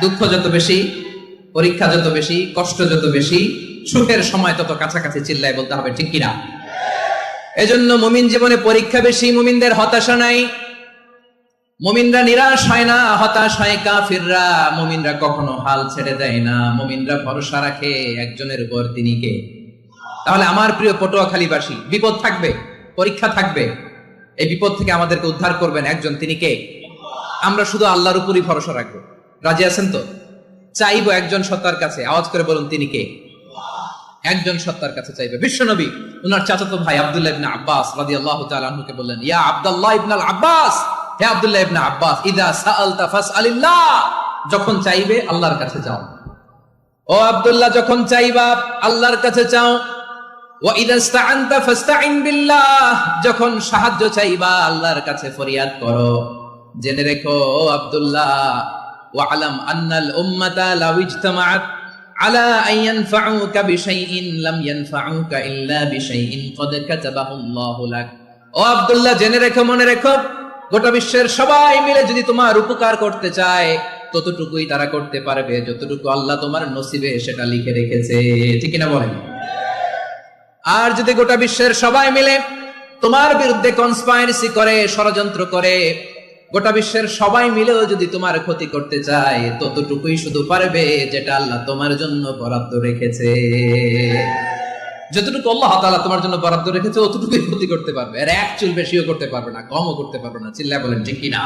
দুঃখ যত বেশি, পরীক্ষা যত বেশি, কষ্ট যত বেশি, সুখের সময় তত কাছাকাছি চিল্লায় বলতে হবে, ঠিক কিনা? এজন্য মুমিন জীবনে পরীক্ষা বেশি, মুমিনদের হতাশা নাই, মুমিনরা নিরাশ হয় না, হতাশ হয় কাফিররা। মুমিনরা কখনো হাল ছেড়ে দেয় না, মুমিনরা ভরসা রাখে একজনের উপর, তিনি কে? তাহলে আমার প্রিয় পটুয়াখালীবাসী, বিপদ থাকবে, পরীক্ষা থাকবে, এই বিপদ থেকে আমাদেরকে উদ্ধার করবেন একজন, তিনি কে? আমরা শুধু আল্লাহর উপরই ভরসা রাখবো। রাজি আছেন তো? চাইবো একজন সত্তার কাছে, আওয়াজ করে বলুন, তিনি কে? একজন সত্তার কাছে চাইবে। বিশ্বনবী ওনার চাচাতো ভাই আব্দুল্লাহ ইবনে আব্বাস রাদিয়াল্লাহু তাআলা আনহুকে বললেন, ইয়া আব্দুল্লাহ ইবনে আব্বাস, হে আব্দুল্লাহ ইবনে আব্বাস, ইযা সাআলতা ফাসআলিল্লাহ, যখন চাইবে আল্লাহর কাছে যাও। ও আব্দুল্লাহ, যখন চাইবা আল্লাহর কাছে চাও। ওয়া ইযা ইসতাআনতা ফাসতাইন বিল্লাহ, যখন সাহায্য চাইবা আল্লাহর কাছে ফরিয়াদ করো। জেনে রেখো ও আব্দুল্লাহ, ওয়া আলাম আন্নাল উম্মাতা লাউ ইজতামাআত আলা আন ইয়ানফাউকা বিশাইইন লাম ইয়ানফাউকা ইল্লা বিশাইইন ক্বাদ কাতাবাহু আল্লাহু লাক। ও আব্দুল্লাহ, জেনে রেখো, মনে রেখো, গোটা বিশ্বের সবাই মিলে যদি তোমার উপকার করতে চায়, ততটুকুই তারা করতে পারবে যতটুকু আল্লাহ তোমার নসিবে সেটা লিখে রেখেছে, ঠিক কিনা বলেন? আর যদি গোটা বিশ্বের সবাই মিলে তোমার বিরুদ্ধে কনস্পাইরেসি করে, ষড়যন্ত্র করে, গোটা বিশ্বের সবাই মিলেও যদি তোমার ক্ষতি করতে চায়, ততটুকুই শুধু পারবে যেটা আল্লাহ তোমার জন্য বরাদ্দ রেখেছে। যতটুকু আল্লাহ তাআলা তোমার জন্য বরাদ্দ রেখেছে, অতটুকুই ক্ষতি করতে পারবে, আর এক চুল বেশিও করতে পারবে না, কমও করতে পারবে না। চিল্লায় বলেন, ঠিক কিনা?